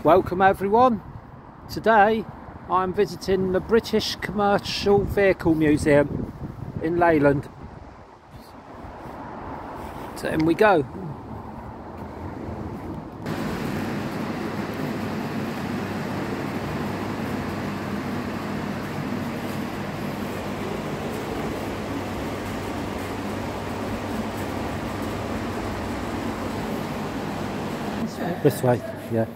Welcome everyone. Today I'm visiting the British Commercial Vehicle Museum in Leyland. So in we go. This way, yeah.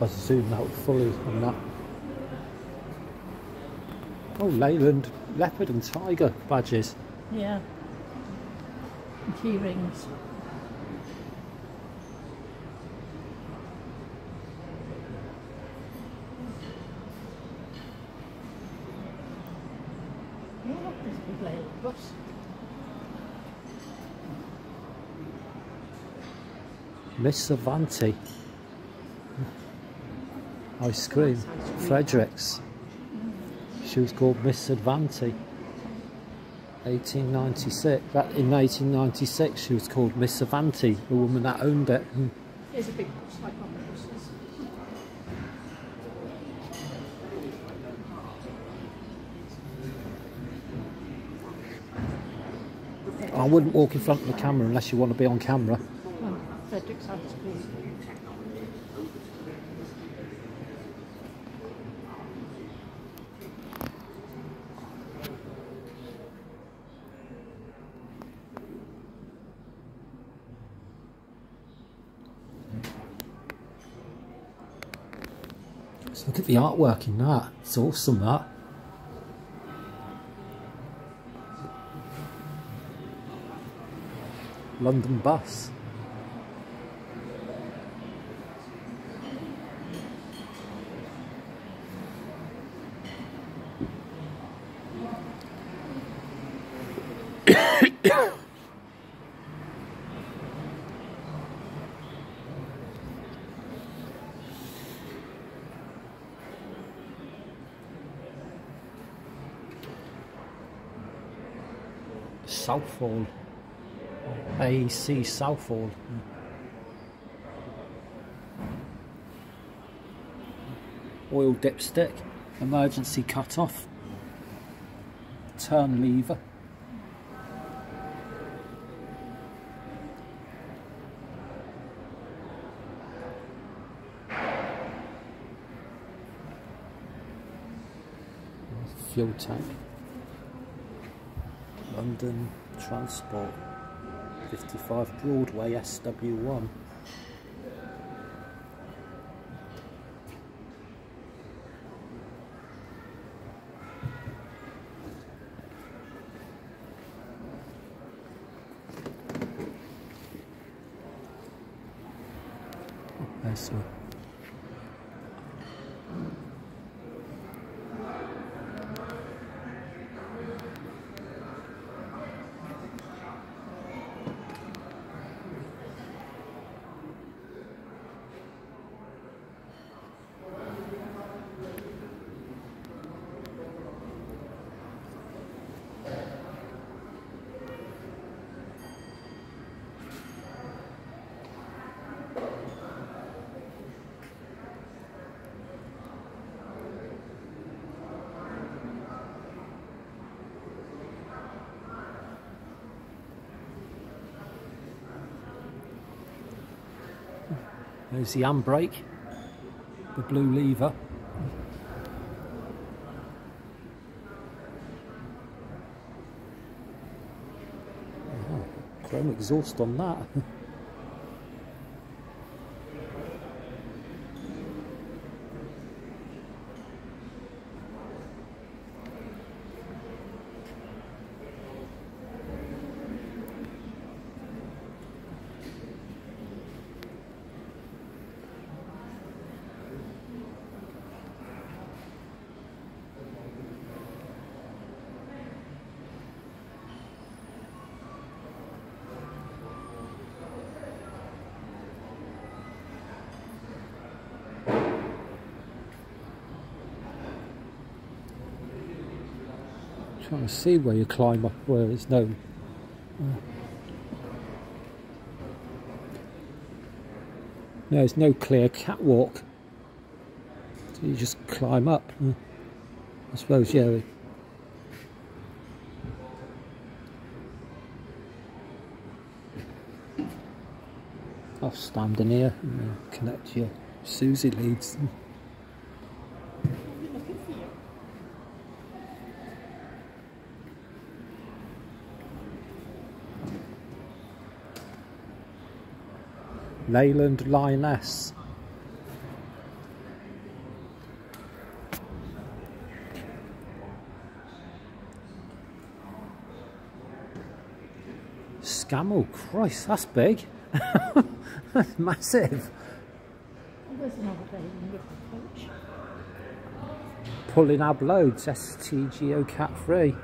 I'll zoom out fully on that. Oh, Leyland leopard and tiger badges. Yeah. And key rings. Oh, look, this big Leyland bus. Miss Avanti. Ice cream. Fredericks. She was called Miss Avanti. 1896. In 1896 she was called Miss Avanti, the woman that owned it. Here's a big bus like on the buses. I wouldn't walk in front of the camera unless you want to be on camera. Oh, Fredericks ice cream. So look at the artwork in that. It's awesome, that. London bus. Southall. AEC Southall. Oil dipstick. Emergency cut-off. Turn lever. Fuel tank. London Transport. 55 Broadway SW1. There's one. There's the handbrake, the blue lever. Oh, chrome exhaust on that. Trying to see where you climb up where there's no No, there's no clear catwalk. So you just climb up. I suppose, yeah. I'll stand in here and connect your Susie leads. Leyland Lioness. Scammell, Christ, that's big. That's massive. There's another baby with the coach. Pulling ab loads, STGO Cat 3.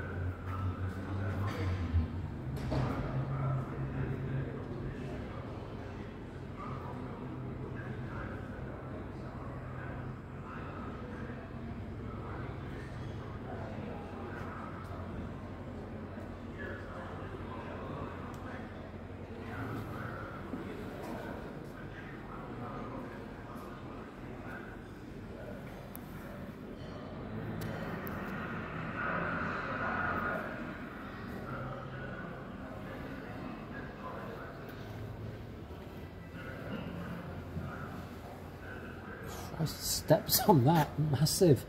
Steps on that, massive.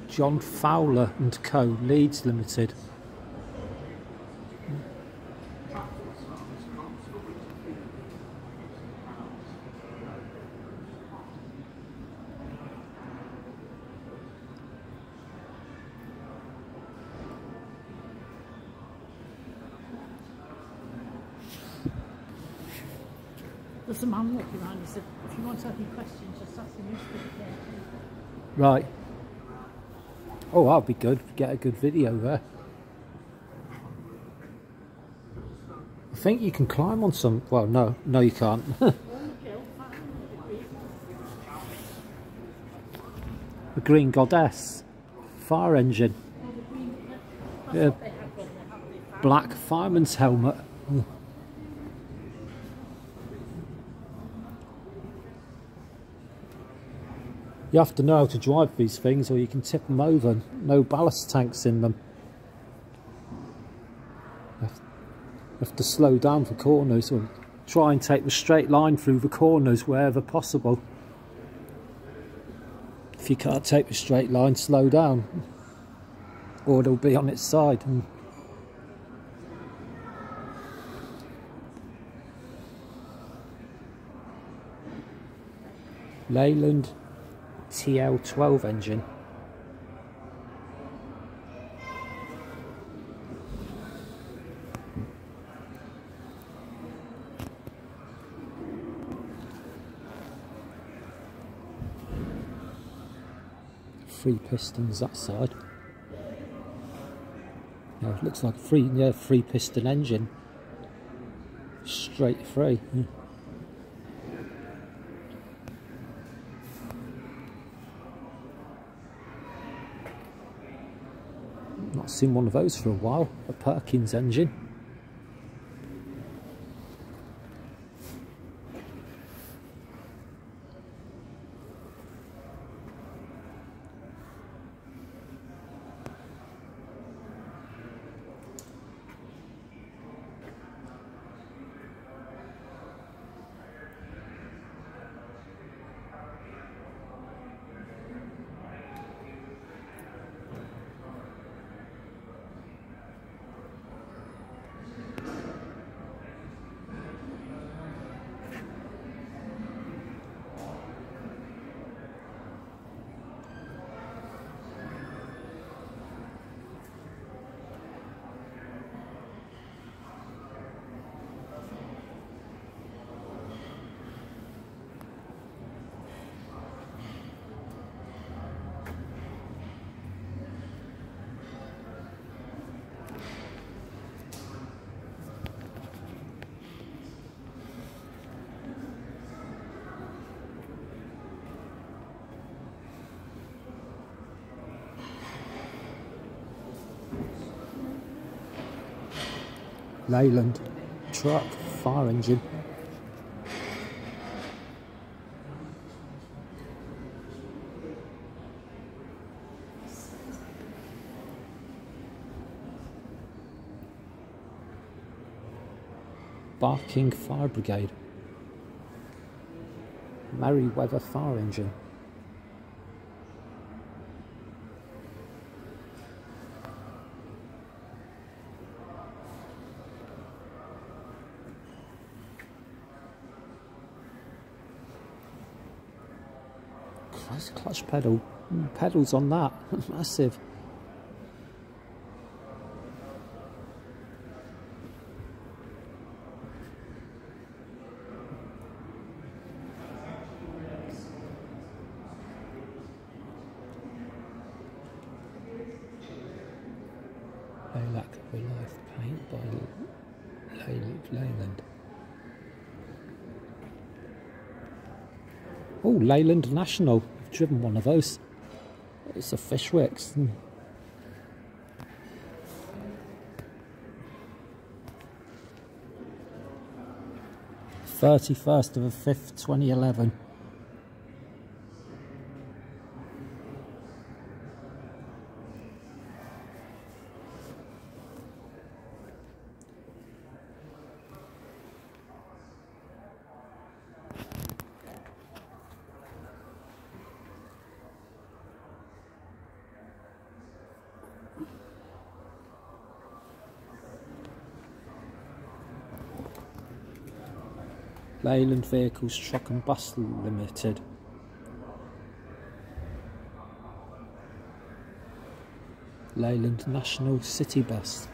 John Fowler and Co. Leeds Limited. There's a man walking around. He said, if you want to have any questions, just ask him. Right. Oh, that'll be good. Get a good video there. I think you can climb on some. Well, no, you can't. The Green Goddess fire engine. Yeah. Black fireman's helmet. You have to know how to drive these things or you can tip them over. No ballast tanks in them. You have to slow down for corners or try and take the straight line through the corners wherever possible. If you can't take the straight line, slow down or it'll be on its side. Leyland TL12 engine. 3 pistons that side. Yeah, it looks like a 3 piston engine. Straight through. Yeah. Not seen one of those for a while. A Perkins engine. Leyland truck, fire engine. Barking Fire Brigade. Merryweather fire engine. Clutch pedal. Pedals on that. Massive. Lilac Relief paint by Leyland. Oh, Leyland National. I've driven one of those. It's a Fishwicks. 31st of the 5th, 2011. Leyland Vehicles Truck and Bus Limited. Leyland National City Bus.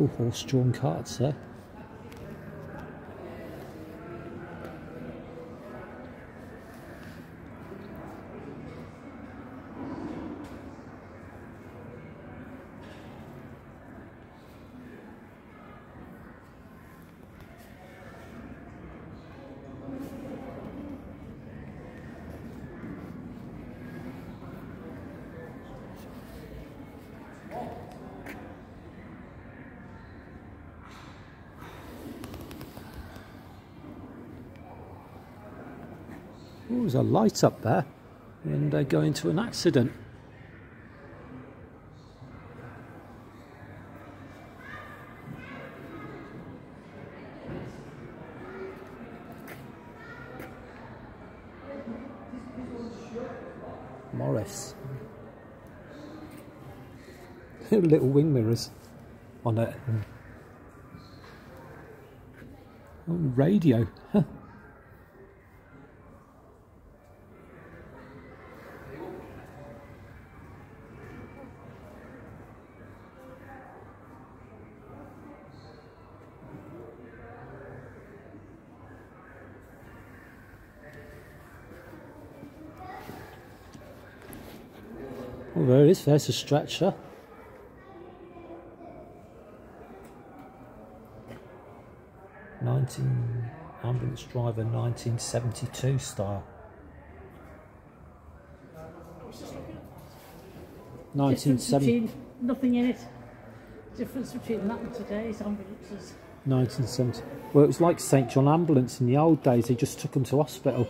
Oh, horse-drawn carts there. Oh, there's a light up there and they go into an accident. Morris. Little wing mirrors on it. Oh, radio. Huh. Oh, there it is. There's a stretcher. Ambulance driver, 1972 style. Difference between nothing in it. Difference between that and today's ambulances. 1970. Well, it was like St John Ambulance in the old days. They just took them to hospital.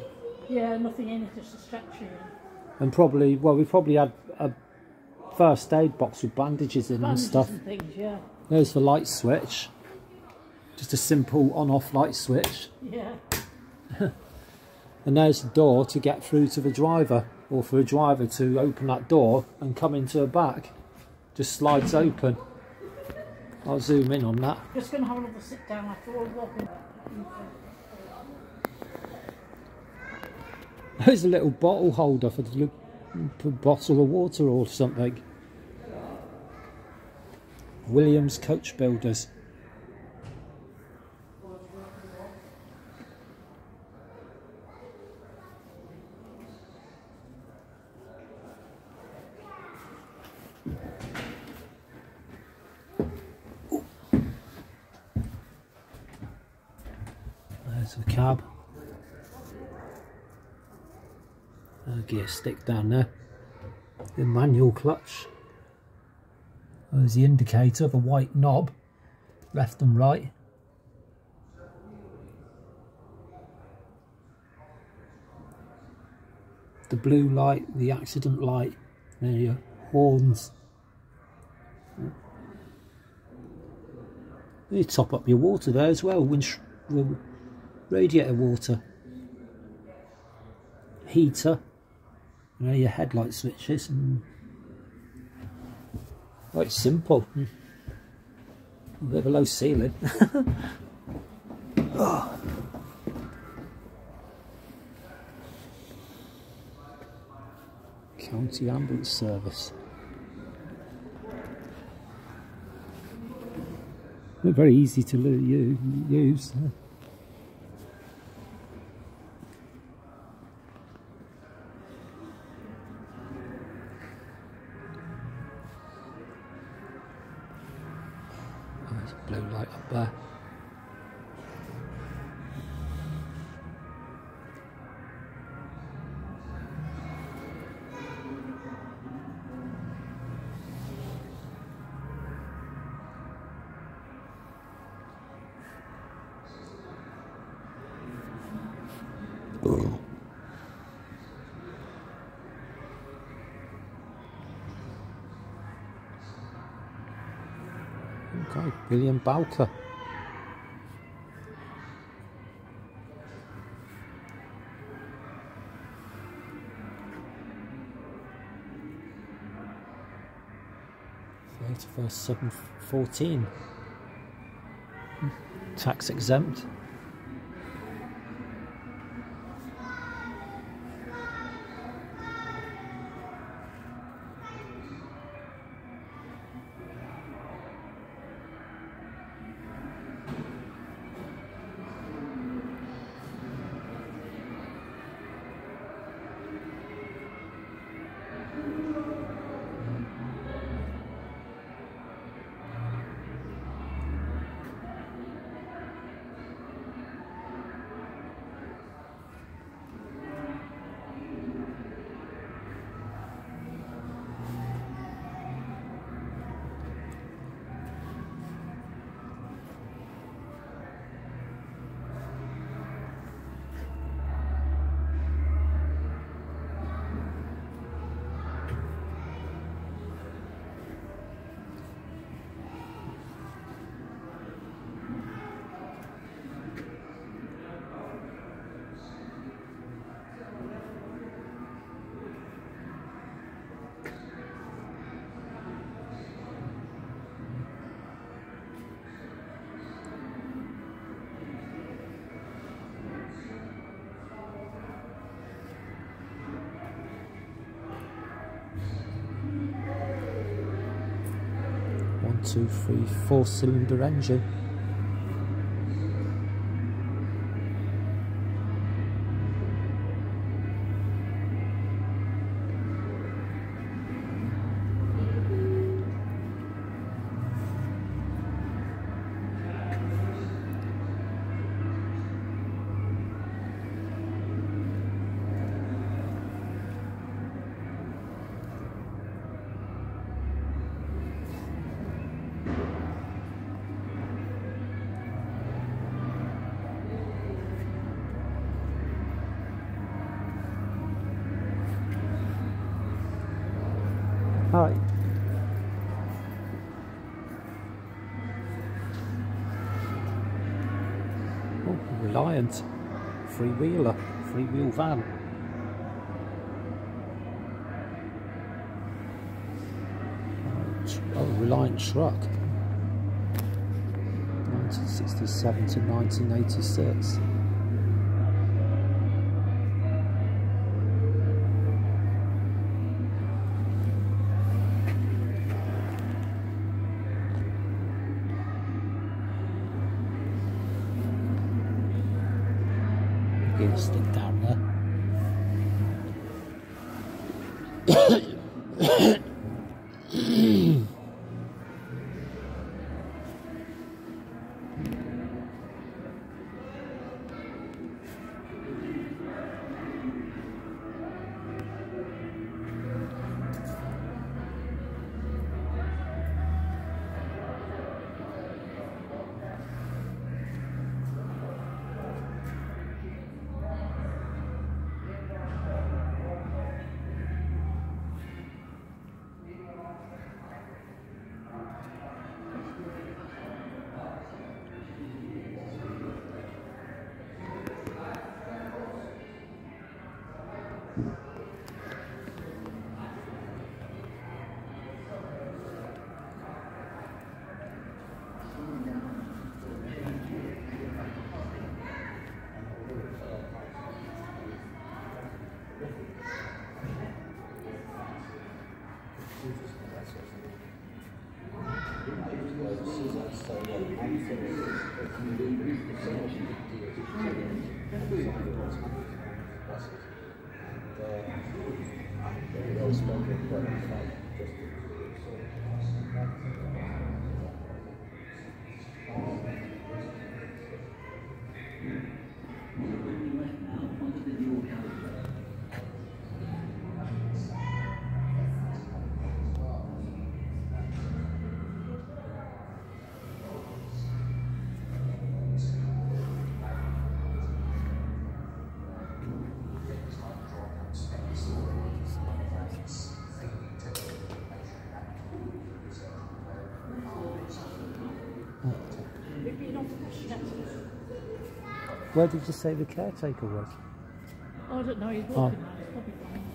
Yeah, nothing in it, just a stretcher. And probably, well, we probably had a first aid box with bandages in and stuff. And things, yeah. There's the light switch. Just a simple on-off light switch. Yeah. And there's the door to get through to the driver, or for a driver to open that door and come into a back. Just slides open. I'll zoom in on that. Just going to have another sit down after all walking. There's a little bottle holder for the bottle of water or something. Williams Coach Builders. There's the cab. Gear stick down there. The manual clutch. There's the indicator, the white knob, left and right. The blue light, the accident light, there your horns. You top up your water there as well, radiator water. Heater, you know, your headlight switches, and quite simple. A bit of a low ceiling. Oh. County Ambulance Service. They're very easy to use. There's a blue light up there. Okay, William Bowker. First 714. Tax exempt. 2, 3, 4-cylinder engine. Alright. Oh, Reliant. Three-wheeler. Three-wheel van. Oh, Reliant truck. 1967 to 1986. Stick down there. Where did you say the caretaker was? Oh, I don't know, he's walking now, he's probably gone.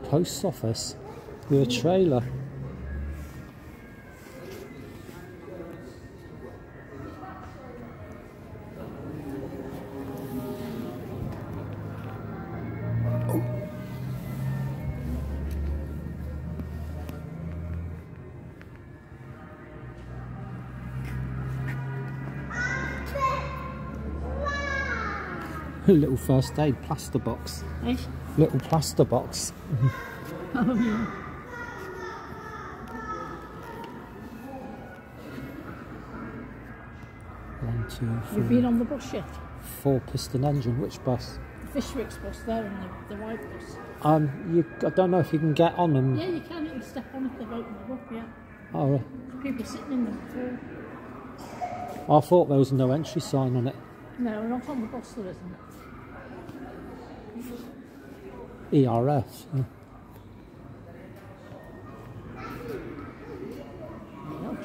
Post office with a trailer. A little first aid plaster box. Eh? Little plaster box. Oh yeah. One, two, three. You've been on the bus yet? 4-piston engine. Which bus? The Fishwicks bus there and the white bus. I don't know if you can get on them. Yeah, you can. You can step on it. They've opened them up. Yeah. Oh, There's people sitting in them before. I thought there was no entry sign on it. No, not on the bus. There isn't. ERS. Yeah.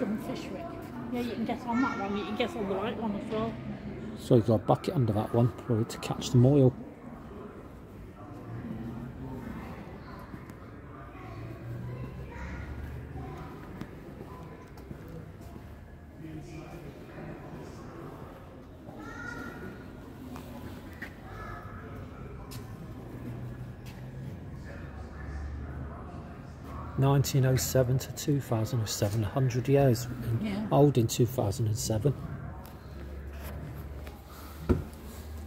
Wisdom Fish Wick. Yeah, you can get on that one, you can get on the right one as well. So you've got a bucket under that one, probably to catch the oil. (1907 to 2007), 100 years old in 2007.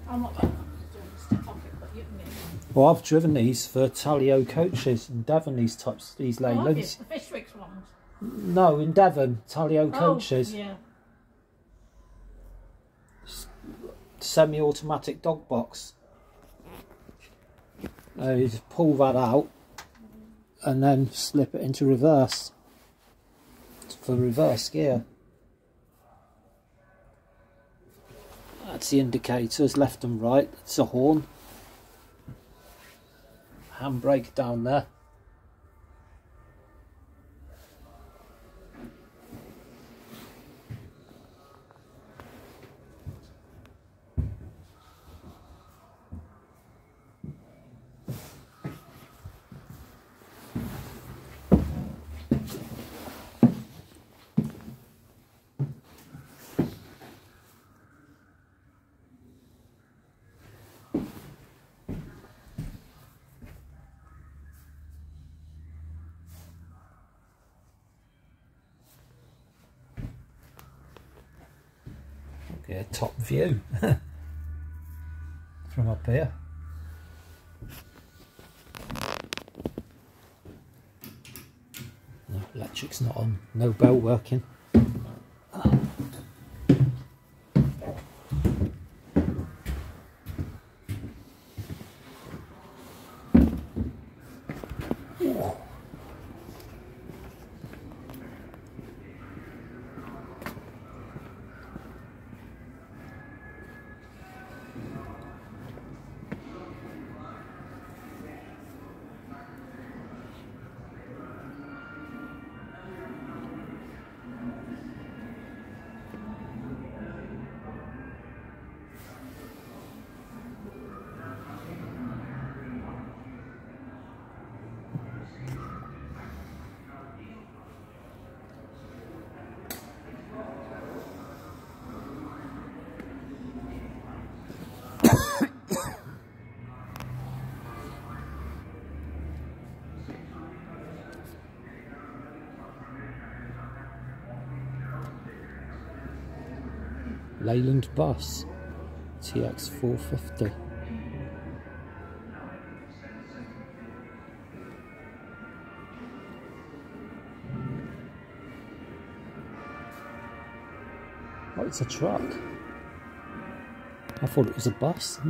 I'm not going to step off it, but you can. Well, I've driven these for Talio coaches in Devon, these Leylands. The Fishwicks ones? No, in Devon, Talio coaches. Yeah. Semi-automatic dog box. You just pull that out and then slip it into reverse for reverse gear. That's the indicators, left and right. It's a horn. Handbrake down there. Yeah, top view from up here. No, electric's not on, no belt working. Leyland bus, TX 450. Oh, it's a truck. I thought it was a bus.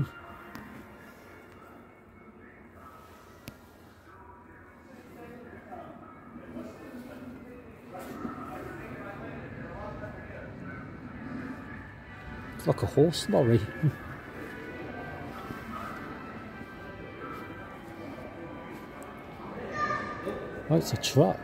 It's like a horse lorry. Oh, it's a truck.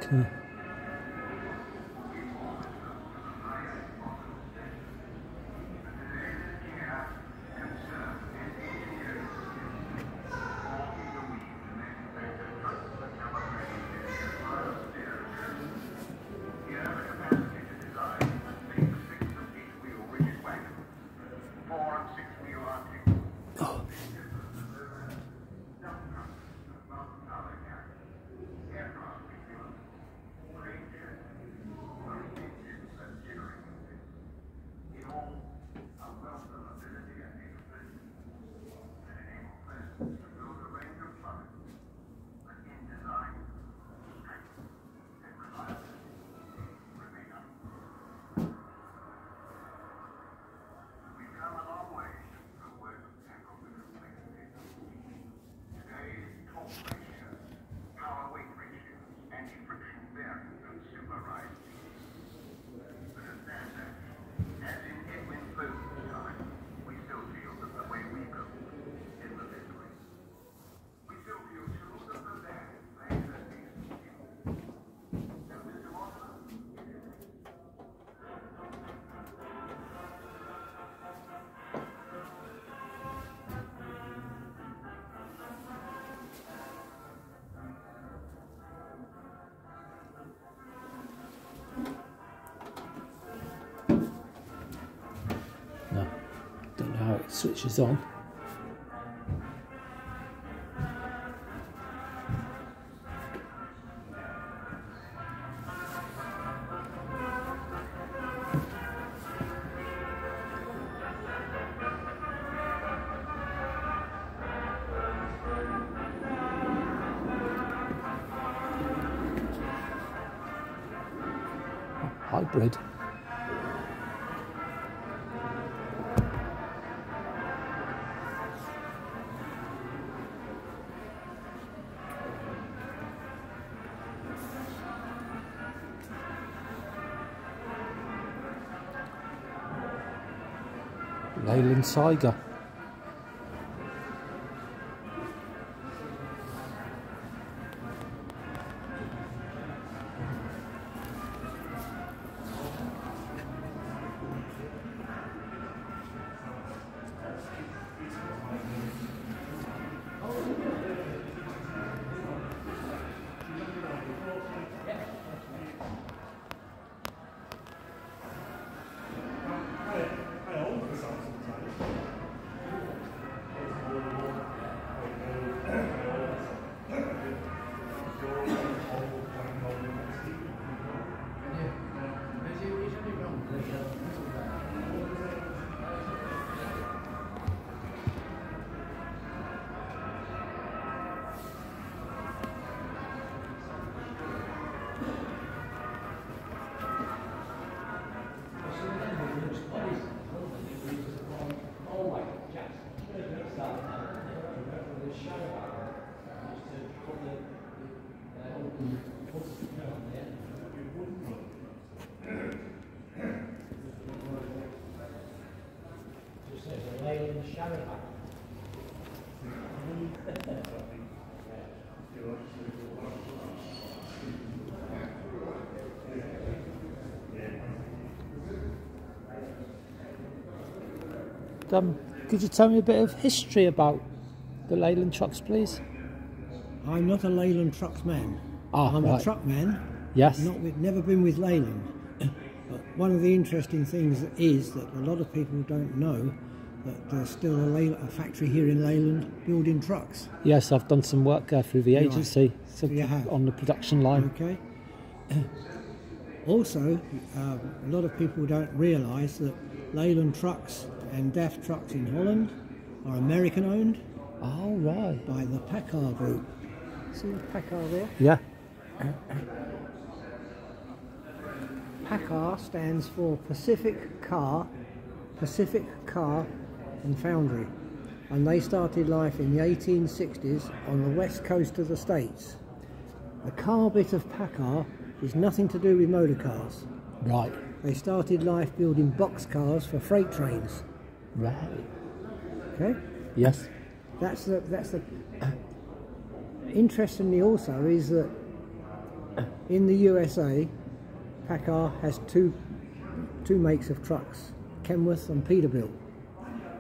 Right, switches on. Hybrid. Leyland Tiger. Could you tell me a bit of history about the Leyland trucks, please? I'm not a Leyland trucks man. I'm right. a truck man. Yes. Never been with Leyland. But one of the interesting things is that a lot of people don't know that there's still a factory here in Leyland building trucks. Yes, I've done some work there through the agency on the production line. Okay. Also, a lot of people don't realise that Leyland Trucks and DAF Trucks in Holland are American owned. Oh, right. By the PACCAR Group. See the PACCAR there? Yeah. PACCAR stands for Pacific Car and Foundry, and they started life in the 1860s on the west coast of the States. The car bit of PACCAR is nothing to do with motor cars. Right. They started life building box cars for freight trains. Right. Okay? Yes. That's the interestingly also is that in the USA, PACCAR has two makes of trucks, Kenworth and Peterbilt.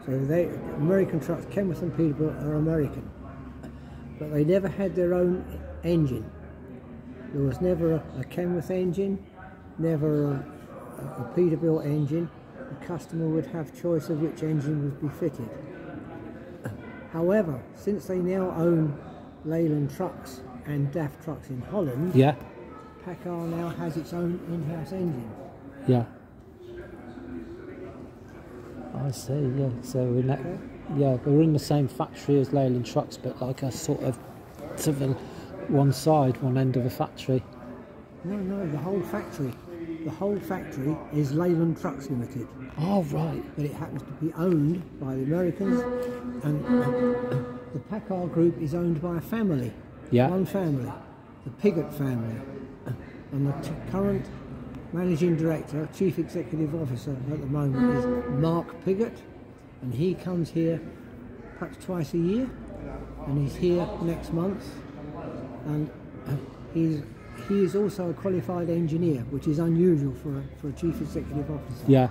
So American trucks, Kenworth and Peterbilt are American. But they never had their own engine. There was never a Kenworth engine, never a Peterbilt engine. The customer would have choice of which engine would be fitted. However, since they now own Leyland Trucks and DAF Trucks in Holland, yeah, PACCAR now has its own in-house engine. Yeah. I see, yeah. So in that, yeah, we're in the same factory as Leyland Trucks, but like a sort of to the one end of the factory. No, the whole factory. The whole factory is Leyland Trucks Limited. Oh, right. But it happens to be owned by the Americans, and the PACCAR Group is owned by a family. Yeah. One family, the Piggott family. And the current managing director, chief executive officer at the moment is Mark Piggott, and he comes here perhaps twice a year, and he's here next month, and he is also a qualified engineer, which is unusual for a chief executive officer. Yeah.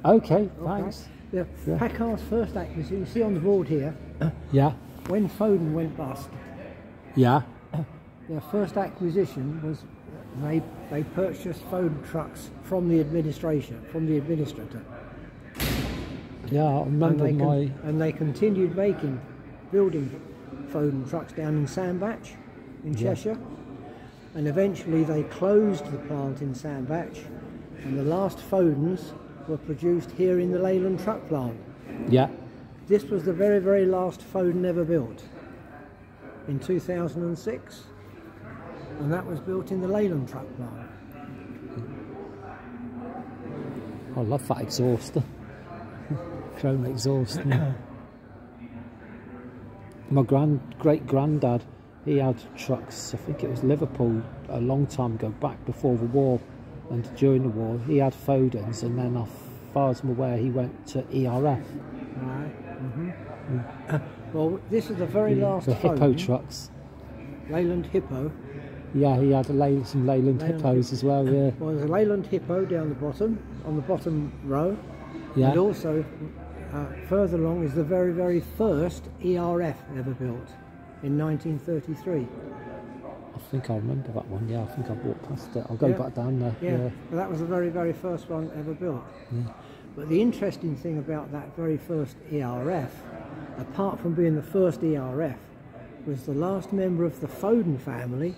Okay, thanks. Yeah. PACCAR's first acquisition, you see on the board here, yeah, when Foden went bust, yeah, their first acquisition was They purchased Foden trucks from the administrator. Yeah, I remember And they continued building Foden trucks down in Sandbach, in Cheshire. And eventually they closed the plant in Sandbach, and the last Fodens were produced here in the Leyland truck plant. Yeah. This was the very, very last Foden ever built in 2006, and that was built in the Leyland truck plant. I love that exhaust. Chrome exhaust. My great granddad, he had trucks, I think it was Liverpool, a long time ago, back before the war, and during the war he had Fodens, and then as far as I'm aware he went to ERF. Right. Well, this is the very last the Hippo Foden. trucks. Leyland Hippo. Yeah, he had some Leyland Hippos as well, yeah. Well, there's a Leyland Hippo down the bottom, on the bottom row. Yeah. And also, further along is the very, very first ERF ever built in 1933. I think I remember that one, yeah, I think I've walked past it. I'll go back down there. Yeah, well, that was the very, very first one ever built. Yeah. But the interesting thing about that very first ERF, apart from being the first ERF, was the last member of the Foden family,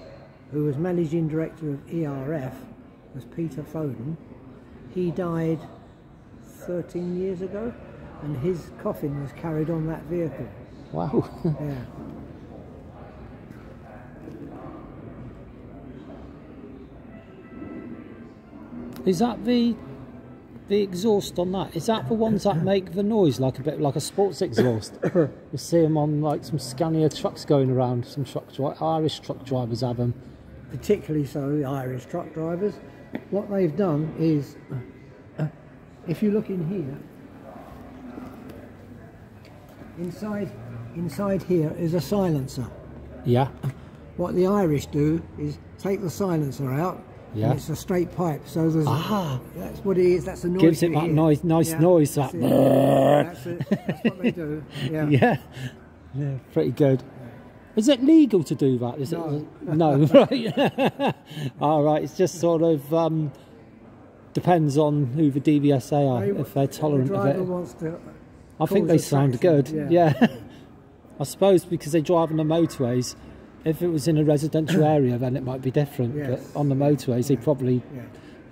who was managing director of ERF, was Peter Foden. He died 13 years ago, and his coffin was carried on that vehicle. Wow. Yeah. Is that the exhaust on that? Is that the ones that make the noise like a bit like a sports exhaust? You see them on like some Scania trucks going around. Some Irish truck drivers have them. Particularly so, the Irish truck drivers. What they've done is, if you look in here, inside here is a silencer. Yeah. What the Irish do is take the silencer out. Yeah. And it's a straight pipe, so there's that's what it is. That's the noise. Gives it that nice noise. That's That. That's it. That's what they do. Yeah. Yeah, pretty good. Is it legal to do that? Is No. it? No, right. All right. It's just sort of depends on who the DVSA are, if they're tolerant the of driver it. wants to I think cause they sound attraction, good. Yeah. I suppose because they drive on the motorways. If it was in a residential area, then it might be different. Yes. But on the motorways, they probably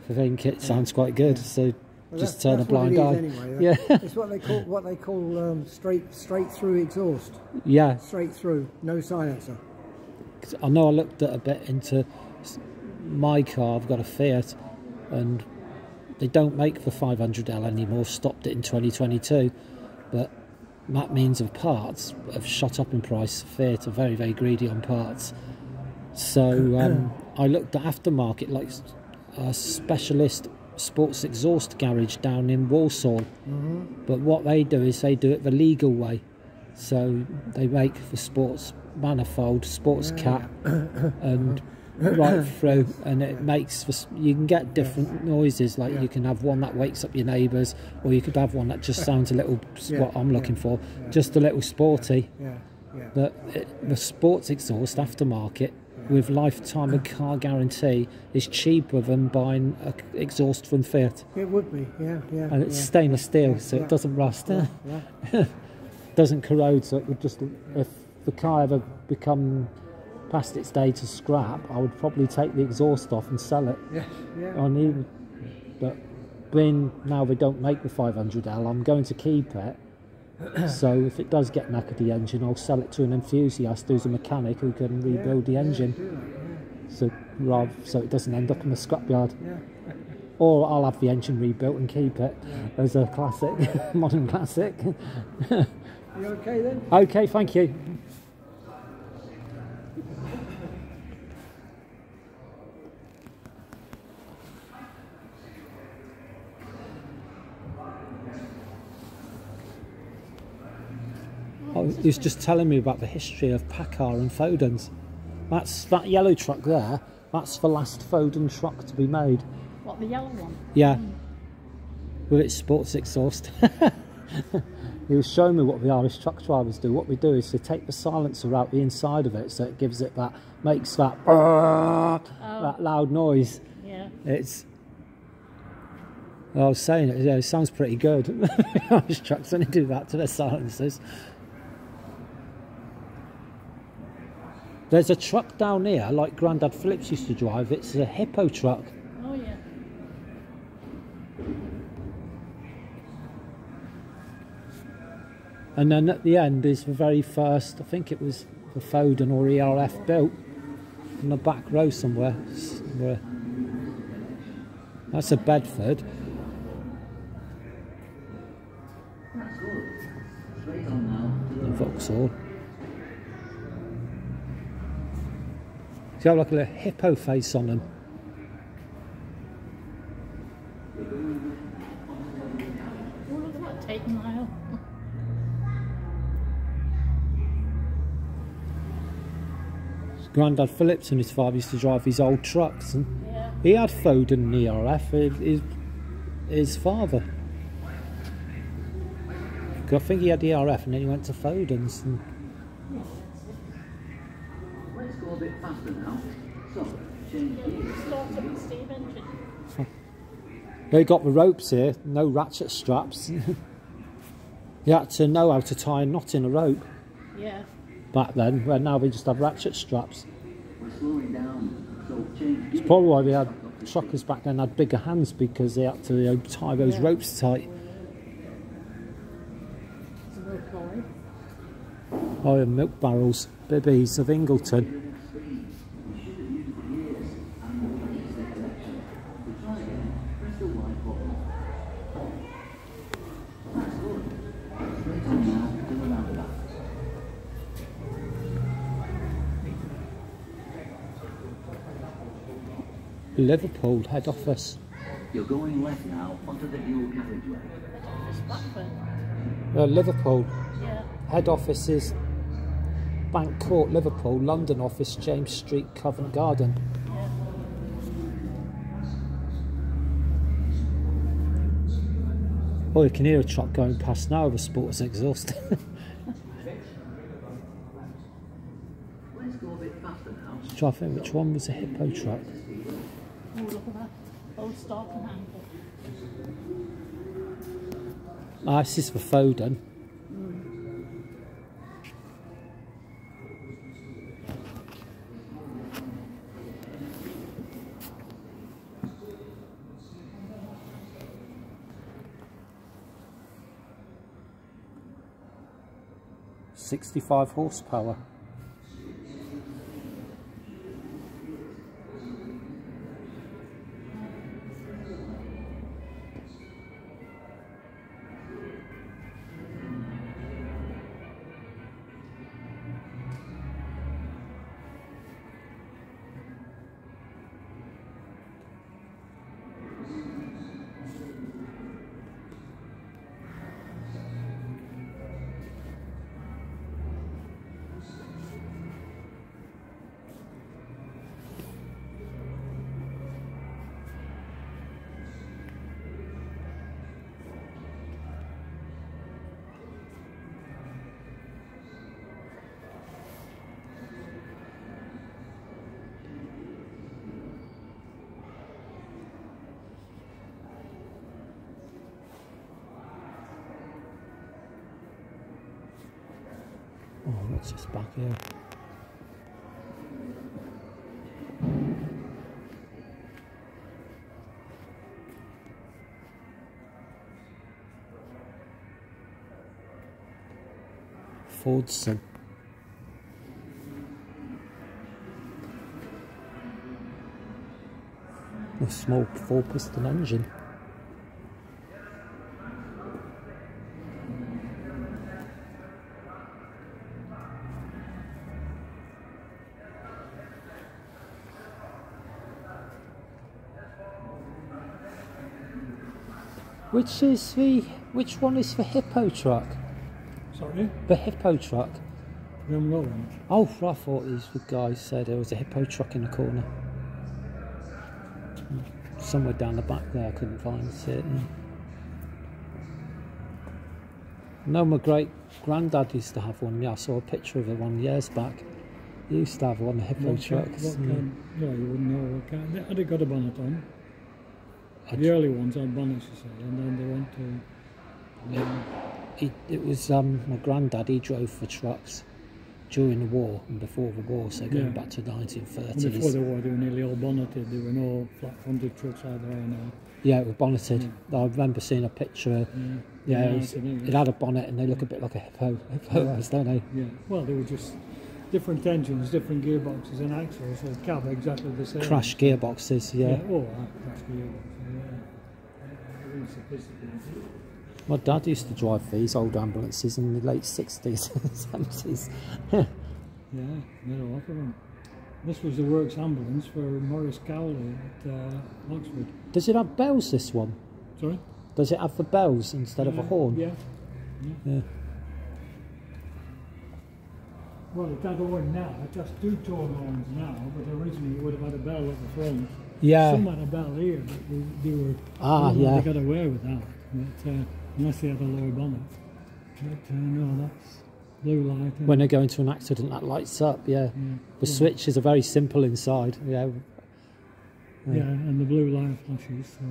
think it sounds quite good. So Well, just that's turn a blind what eye. it is anyway. Yeah. It's what they call straight through exhaust. Yeah. Straight through, no silencer. 'Cause I know I looked at a bit into my car. I've got a Fiat, and they don't make the 500L anymore. Stopped it in 2022, but that means of parts have shot up in price. Fiat are very, very greedy on parts. So I looked at aftermarket, like a specialist sports exhaust garage down in Walsall. But what they do is they do it the legal way. So they make the sports manifold, sports cap, and right through, and it makes you can get different noises. Like you can have one that wakes up your neighbours, or you could have one that just sounds a little what I'm looking for, just a little sporty. But the sports exhaust aftermarket with lifetime and car guarantee is cheaper than buying an exhaust from Fiat. It would be, And it's stainless steel, so it doesn't rust. Doesn't corrode, so it would just, if the car ever become past its day to scrap, I would probably take the exhaust off and sell it. But being now they don't make the 500L, I'm going to keep it. So if it does get knackered the engine, I'll sell it to an enthusiast who's a mechanic who can rebuild the engine. So it doesn't end up in the scrapyard. Or I'll have the engine rebuilt and keep it as a classic, modern classic. You okay then? Okay, thank you. He was just telling me about the history of PACCAR and Fodens. That yellow truck there, that's the last Foden truck to be made. What, the yellow one? Yeah, with its sports exhaust. He was showing me what the Irish truck drivers do. What we do is to take the silencer out the inside of it, so it gives it that, makes that, that loud noise. Yeah. It's, I was saying it, yeah, it sounds pretty good. Irish trucks only do that to their silencers. There's a truck down here, like Grandad Phillips used to drive. It's a Hippo truck. Oh yeah. And then at the end is the very first, I think it was the Foden or ERF built in the back row somewhere. That's a Bedford. Vauxhall. They have like a little hippo face on them. Oh, look at that 8 Mile. Grandad Phillips and his father used to drive these old trucks, and Yeah. he had Foden and ERF, his father. I think he had ERF and then he went to Foden's. And Let's go a bit faster now. So, change gears. Start up the steam engine. they got the ropes here, no ratchet straps. You had to know how to tie a knot in a rope Yeah. back then, where now they just have ratchet straps. We're slowing down. So, change gears. It's probably why they had truckers back then had bigger hands, because they had to tie those ropes tight. It's a milk lorry. Oh, yeah, milk barrels, bibbies of Ingleton. We should have used the gears and released the connection. We try again. Press the white button. That's good. Straight on now to the roundabout. Liverpool head office. You're going left now onto the dual carriageway. It's Blackburn. Liverpool Yeah. head office is Bank Court, Liverpool. London office, James Street, Covent Garden. Yeah. Oh, you can hear a truck going past now with a sports exhaust. Let's go a bit faster now. Try to think which one was a Hippo truck. Oh, look at that. Old Stark and Handle. Ah, this is for Foden. .65 horsepower. Oh, what's this back here? Fordson. A small 4-piston engine. Which one is the Hippo truck? Sorry? The Hippo truck. Them Lawrence. Oh, I thought the guy said there was a Hippo truck in the corner. Somewhere down the back there, I couldn't find it. No, my great granddad used to have one. Yeah, I saw a picture of it one years back. He used to have one, the Hippo trucks. What kind? Yeah, you wouldn't know what kind. Had they got a bonnet on? The early ones had bonnets, you say, and then they went to. It was my granddad. He drove for trucks during the war and before the war, so going back to 1930s. And before the war, they were nearly all bonneted. There were no flat-fronted trucks like there now. Yeah, it was bonneted. I remember seeing a picture. It had a bonnet, and they look a bit like a hippo, don't they? Yeah. Well, they were just different engines, different gearboxes and axles, so the cab exactly the same. Crash gearboxes, yeah. Crash gearboxes, Really sophisticated. My dad used to drive these old ambulances in the late 60s and 70s. Yeah, made a lot of them. This was the works ambulance for Maurice Cowley at Oxford. Does it have bells, this one? Sorry? Does it have the bells instead of a horn? Yeah. Well, it had a horn now. It has two tone horns now, but originally it would have had a bell at the front. Yeah. Some had a bell here, but they were... yeah. They got away with that. But, unless they had a lower bonnet. But no, that's blue light. When they go into an accident, that lights up, yeah. The switches are very simple inside, yeah. Yeah, and the blue light flashes. So,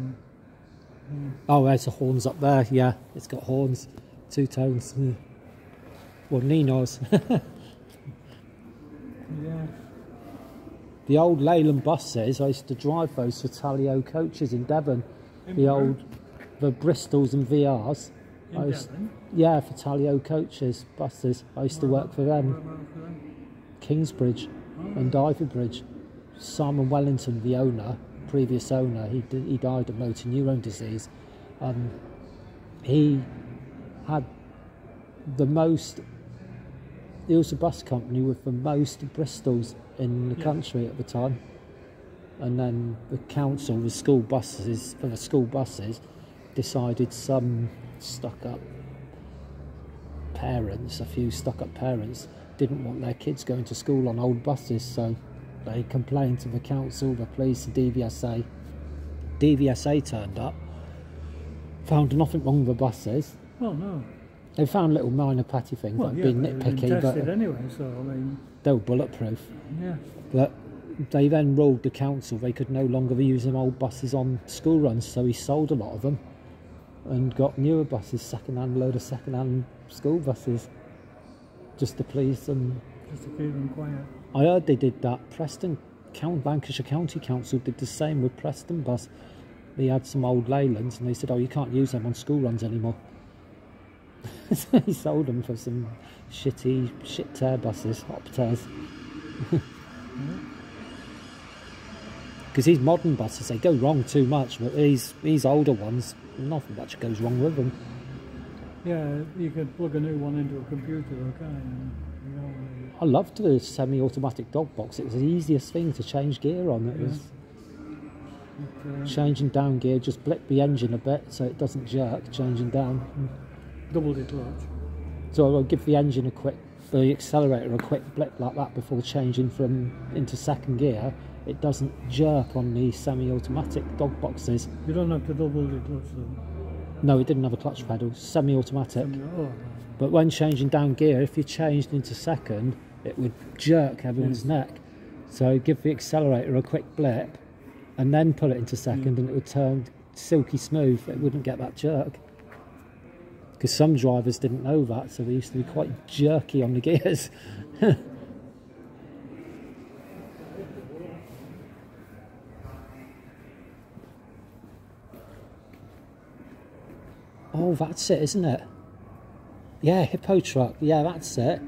Oh, there's the horns up there, yeah. It's got horns, two tones. Yeah. Well, Nino's. yeah. The old Leyland buses, I used to drive those for Talio coaches in Devon. The Bristols and VRs. Yeah, for Talio coaches, buses. I used to work for them. Kingsbridge and Ivybridge. Simon Wellington, the owner, previous owner, he died of motor neurone disease. He had the most... It was a bus company with the most Bristols in the country at the time. And then the council, the school buses, for the school buses, decided some stuck-up parents, a few stuck-up parents, didn't want their kids going to school on old buses, so they complained to the council, the police, the DVSA. DVSA turned up, found nothing wrong with the buses. Well, no. They found little minor petty things, like being nitpicky, but anyway, so I mean, they were bulletproof. Yeah. But they then ruled the council they could no longer use them old buses on school runs, so he sold a lot of them and got newer buses, load of second-hand school buses, just to please them. Just to keep them quiet. I heard they did that. Lancashire County Council did the same with Preston Bus. They had some old Leylands and they said, oh, you can't use them on school runs anymore. So he sold them for some shit tear buses, hop tears. Because these modern buses, they go wrong too much, but these older ones, nothing much goes wrong with them. Yeah, you could plug a new one into a computer, okay? I loved the semi-automatic dog box. It was the easiest thing to change gear on. It was changing down gear, just blip the engine a bit so it doesn't jerk, changing down. Double the clutch. So I'll give the engine the accelerator a quick blip like that before changing into second gear. It doesn't jerk on the semi-automatic dog boxes. You don't have to double the clutch though? No, it didn't have a clutch pedal, semi-automatic. But when changing down gear, if you changed into second, it would jerk everyone's neck. So give the accelerator a quick blip and then pull it into second and it would turn silky smooth. It wouldn't get that jerk. Because some drivers didn't know that, so they used to be quite jerky on the gears. Oh, that's it, isn't it? Yeah, Hippo truck. Yeah, that's it.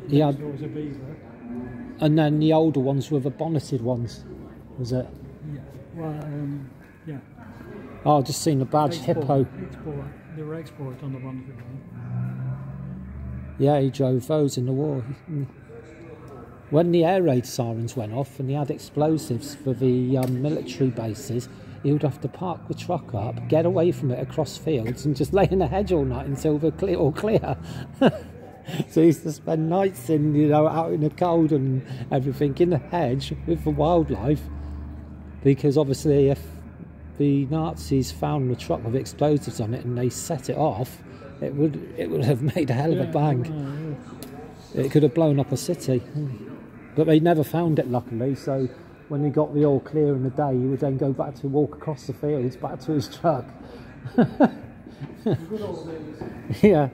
Yeah. There was a Beaver. And then the older ones were the bonneted ones, was it? Yeah. Well, yeah. Oh, I've just seen the badge, Hippo. They were export on the bonneted one. Yeah, he drove those in the war. When the air raid sirens went off and he had explosives for the military bases, he would have to park the truck up, get away from it across fields and just lay in the hedge all night until they're clear. So he used to spend nights out in the cold and everything in the hedge with the wildlife, because obviously if the Nazis found the truck with explosives on it and they set it off, it would have made a hell of a bang. It could have blown up a city. But they never found it, luckily, so when he got the all clear in the day, he would then go back to walk across the fields back to his truck. Yeah.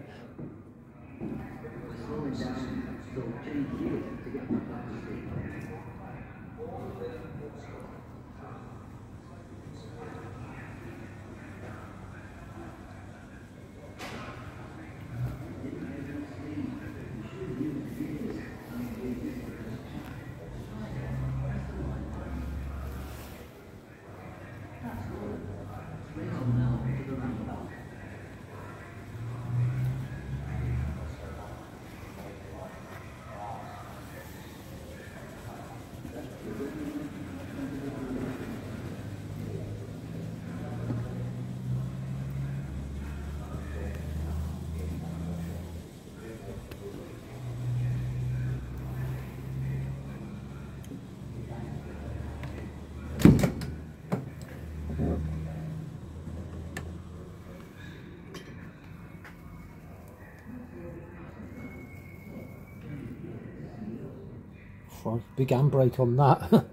Big handbrake on that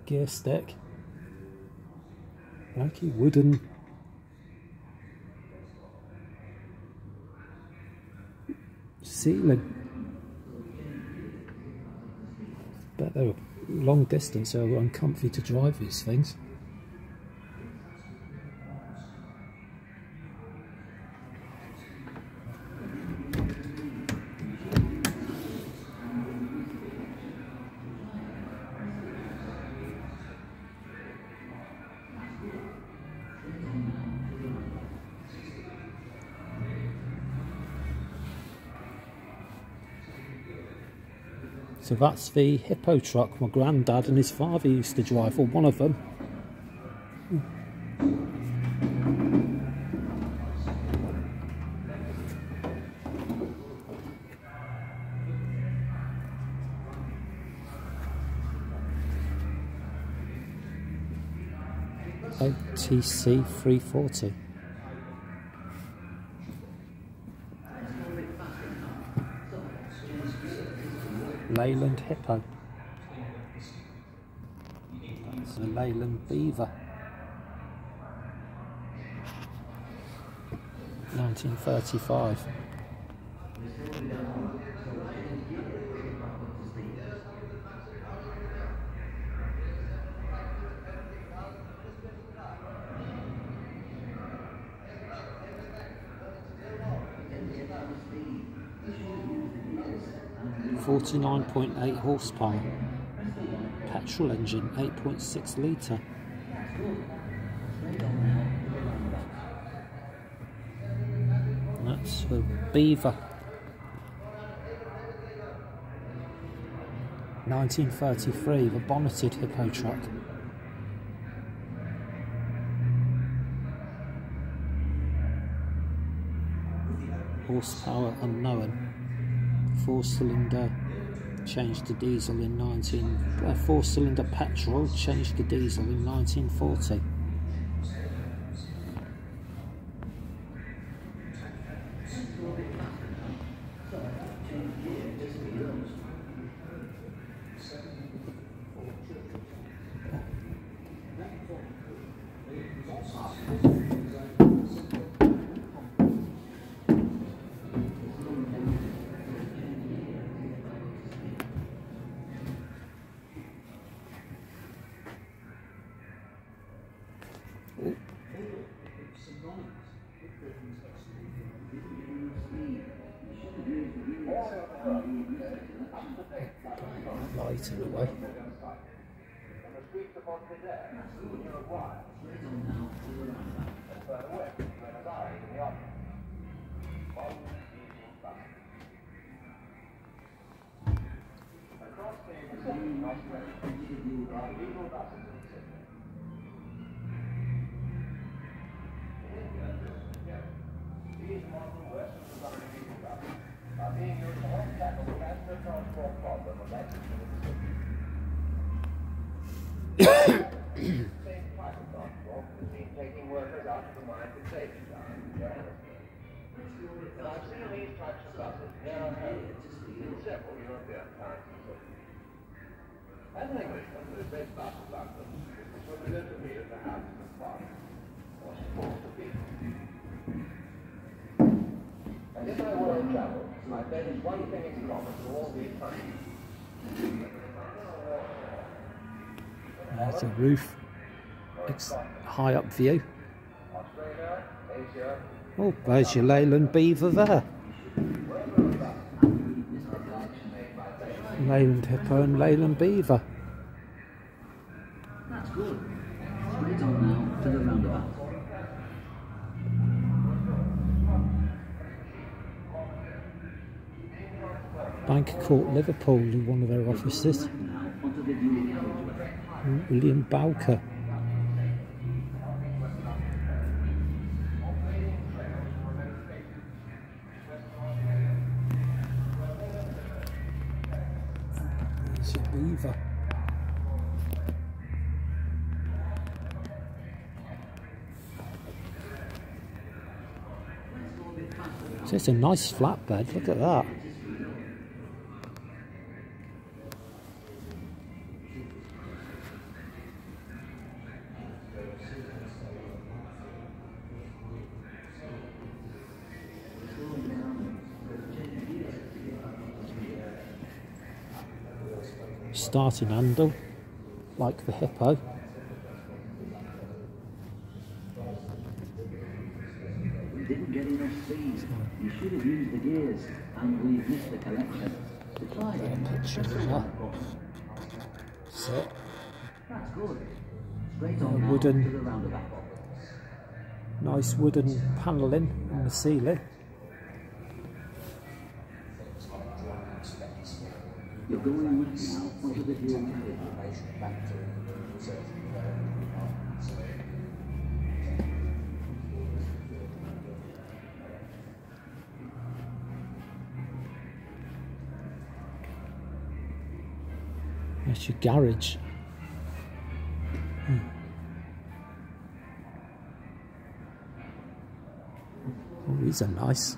gear stick. Lucky wooden. Ceiling. Bet they're long distance, so they're uncomfy to drive these things. So that's the Hippo truck my granddad and his father used to drive, or one of them. OTC 340. Leyland Hippo. That's a Leyland Beaver. 1935. .8 horsepower, petrol engine, 8.6 litre. That's a Beaver. 1933, the bonneted Hippo truck. Horsepower unknown. 4-cylinder, changed to diesel in 4-cylinder petrol, changed to diesel in 1940. Light in a way. And if I were to travel, I bet there's one thing in common to all these countries. There's a roof. High up view. Oh, there's your Leyland Beaver there. Leyland Hippo and Leyland Beaver. That's good. Straight on now to the roundabout. Bank of Court, Liverpool, is one of their offices. Now onto the dual carriageway. William Bowker. There's your Beaver. So it's a nice flatbed, look at that. Starting handle, like the Hippo. We didn't get enough speed. You should have used the gears, and we've missed the collection. So try again. Picture of that. So, That's good. Straight on now wooden. to the roundabout. nice wooden panelling in the ceiling. You're going left now onto the dual carriageway. That's your garage. Oh, these are nice.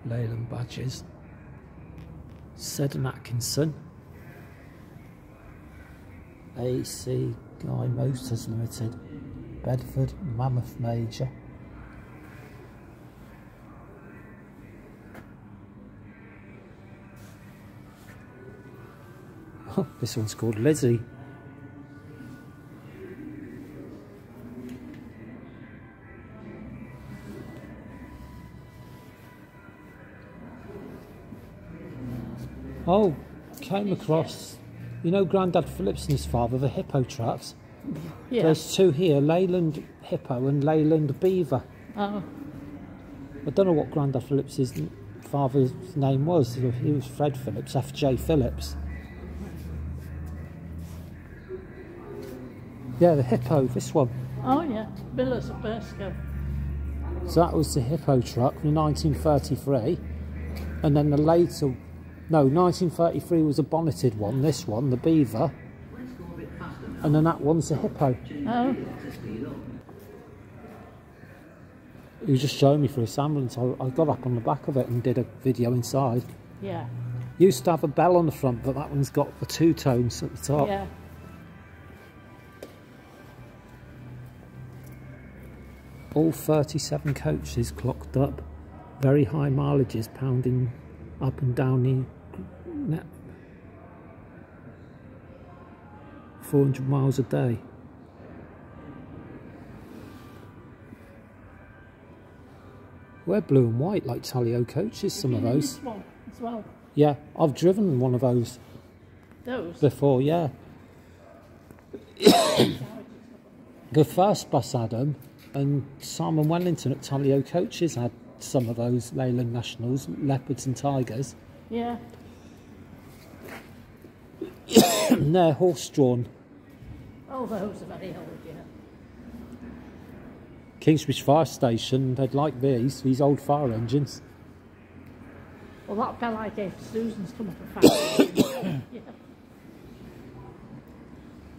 Leyland badges. Seddon Atkinson. AC Guy Motors Limited. Bedford Mammoth Major. This one's called Lizzie. Oh, came across, you know Grandad Phillips and his father, the Hippo trucks? Yeah. There's two here, Leyland Hippo and Leyland Beaver. Oh, I don't know what Grandad Phillips' father's name was. He was Fred Phillips, F.J. Phillips. Yeah, the Hippo, this one. oh yeah, Miller's at Burscough. So that was the Hippo truck from 1933. And then the later, no, 1933 was a bonneted one, this one, the Beaver. And then that one's the Hippo. Oh, He was just showing me through his ambulance. I got up on the back of it and did a video inside. yeah, Used to have a bell on the front, but that one's got the two tones at the top. yeah. All 37 coaches clocked up. Very high mileages, pounding up and down the net. 400 miles a day. We're blue and white like Talio coaches, some of those. This one as well. Yeah, I've driven one of those Those. before, yeah. The first bus had them, and Simon Wellington at Talio Coaches had some of those Leyland Nationals, Leopards and Tigers. Yeah. And they're horse-drawn. Oh, those are very old, yeah. Kingsbridge Fire Station, they'd like these old fire engines. Well, that bell I gave to Susan's come up a factory. Yeah.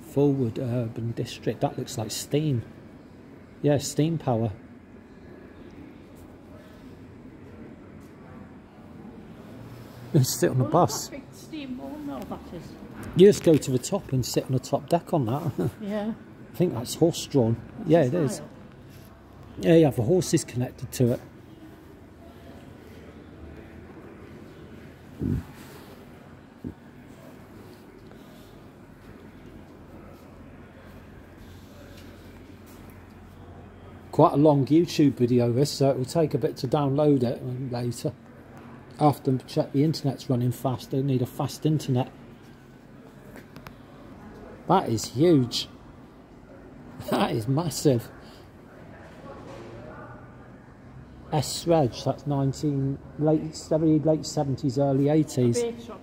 Forward Urban District. That looks like steam. Yeah, steam power. You sit on the bus. That big steam windmill, that is. You just go to the top and sit on the top deck on that. Yeah. I think that's horse-drawn. Yeah, it is. Yeah, you have the horses connected to it. Quite a long YouTube video this, so it will take a bit to download it later. I have to check the internet's running fast. They need a fast internet. That is huge. That is massive. S-Reg, that's late 70s, early 80s.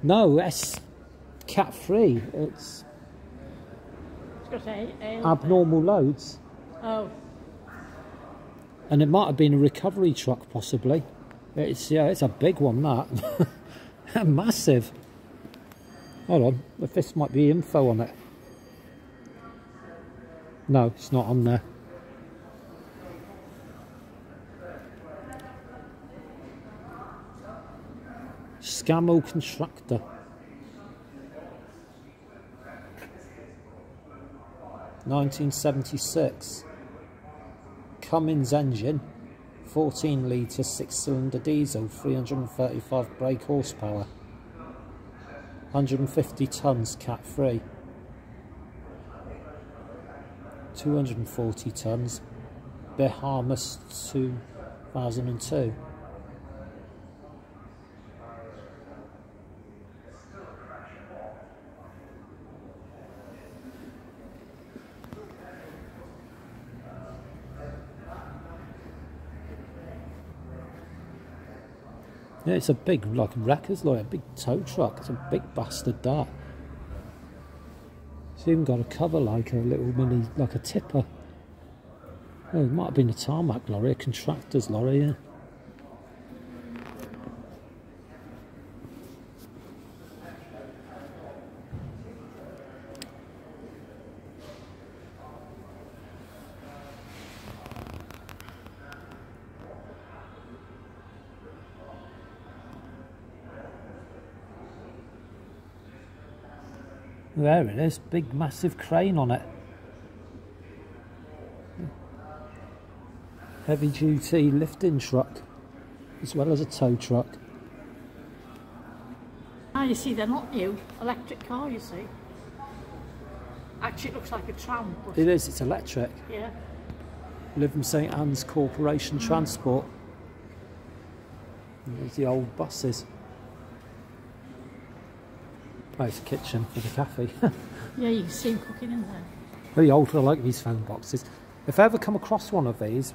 No, S Cat 3. It's got a abnormal loads. Oh. And it might have been a recovery truck, possibly. It's a big one, that. Massive. Hold on, if this might be info on it. No, it's not on there. Scammell Contractor. (1976). Cummins engine, 14 litre 6-cylinder diesel, 335 brake horsepower, 150 tonnes Cat 3, 240 tonnes Bahamas 2002. Yeah, it's a big, like wrecker's lorry, a big tow truck. It's a big bastard, that. It's even got a cover like a little mini, like a tipper. Oh, it might have been a tarmac lorry, a contractor's lorry, yeah. There it is, big massive crane on it. Heavy duty lifting truck, as well as a tow truck. Ah, you see, they're not new. Electric car, you see. Actually, it looks like a tram. But It is, it's electric. yeah. Live in St Anne's Corporation Transport. And there's the old buses. Oh, it's a kitchen for the cafe. Yeah, you can see them cooking in there. Very old, I like these phone boxes. If I ever come across one of these,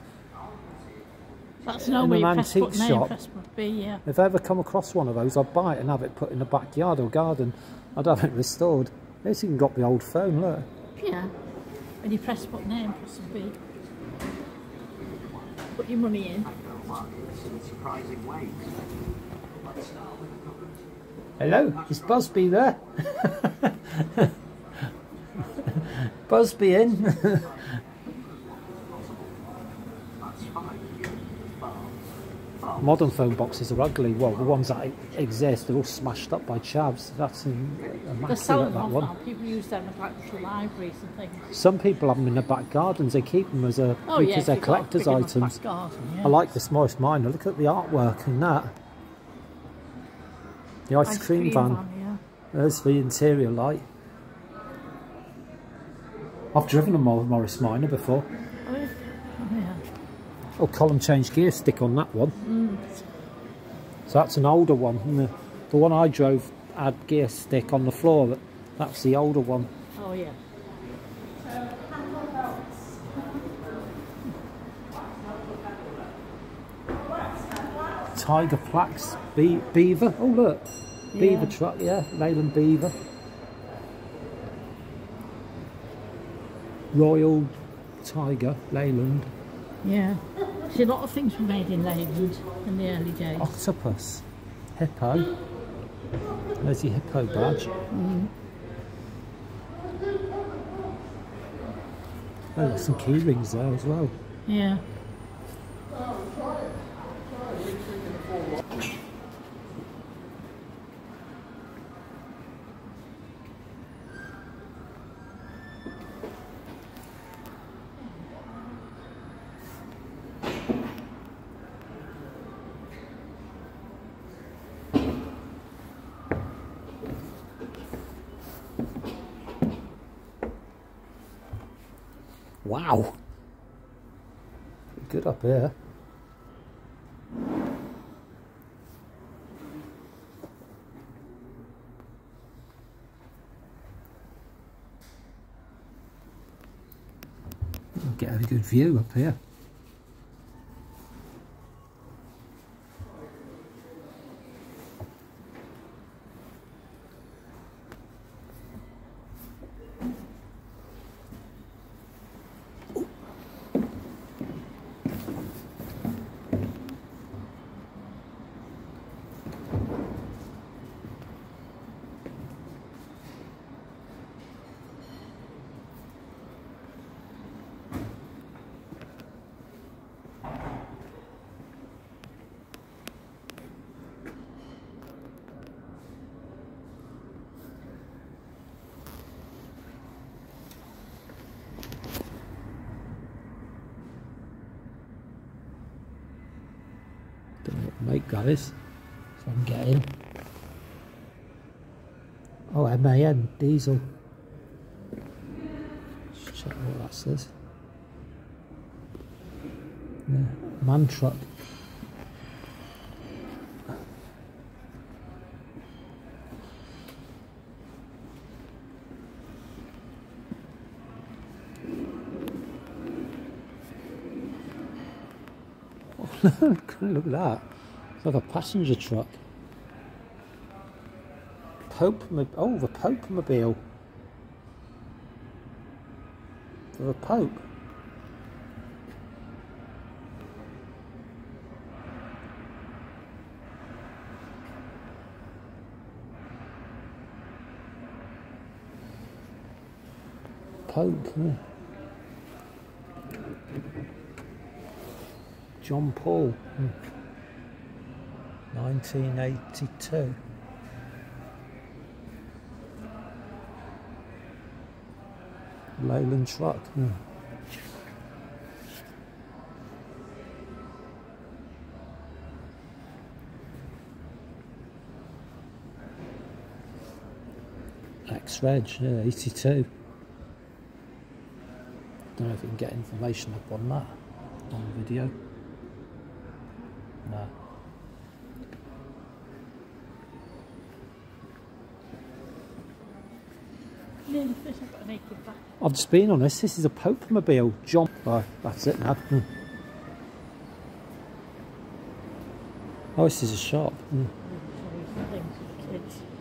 That's no way you an press antique button A shop. and press button B, yeah. if I ever come across one of those, I'd buy it and have it put in the backyard or garden. I'd have it restored. There's even got the old phone, look. Yeah. And you press button A and press B. Put your money in. Surprising ways. Hello, is Busby there? Busby in? That's fine. Modern phone boxes are ugly. Well, the ones that exist, they're all smashed up by chavs. That's a They're massive selling at that them one. now. People use them as like little libraries and things. Some people have them in their back gardens. They keep them as a Oh yeah, because they're if you've got a collector's big enough items. back garden, yeah. I like this Morris Minor. Look at the artwork in that. The ice cream van. Yeah. There's the interior light. I've driven a Morris Minor before. Oh, yeah. Oh, yeah. Oh, column change gear stick on that one. So that's an older one. And the one I drove had gear stick on the floor, but that's the older one. Oh, yeah. Tiger plaques, Beaver. Oh look, Beaver truck, yeah, Leyland Beaver. Royal Tiger, Leyland. Yeah. See, a lot of things were made in Leyland in the early days. Octopus, hippo. There's your hippo badge. Oh, got some key rings there as well. Yeah. Wow. Good up here. Get a good view up here. Don't know what the make that is, so I can get in. Oh, MAN diesel. Let's check what that says. Yeah, MAN truck. Look at that. It's like a passenger truck. Oh, the Pope-mobile. For the Pope. Pope, yeah. John Paul, 1982. Leyland truck. X-Reg, yeah, 82. Don't know if we can get information up on that on the video. No. I've just been on this. This is a Pope-mobile. John. Oh, that's it now. Oh, this is a shop.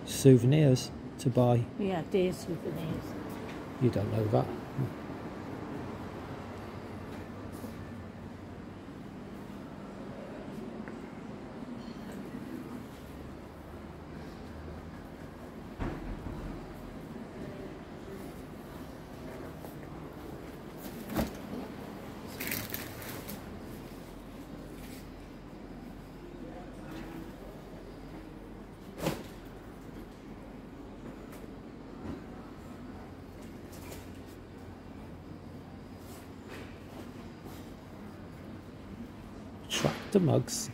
Souvenirs to buy. Yeah, day souvenirs. You don't know that. Tractor mugs.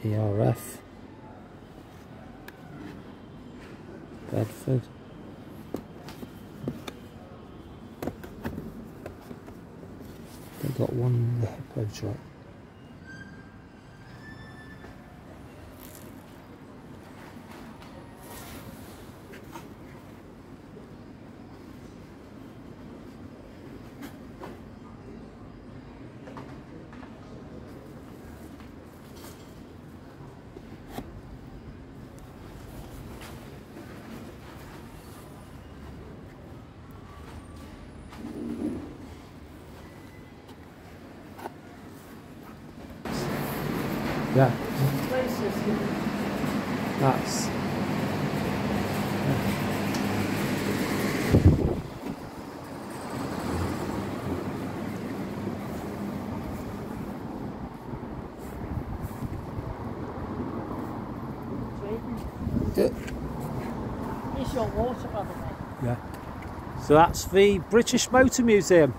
ERF. Bedford. They've got one in the Hippo truck. Yeah, Places. that's. It's your water, by the way. Yeah. So that's the British Motor Museum.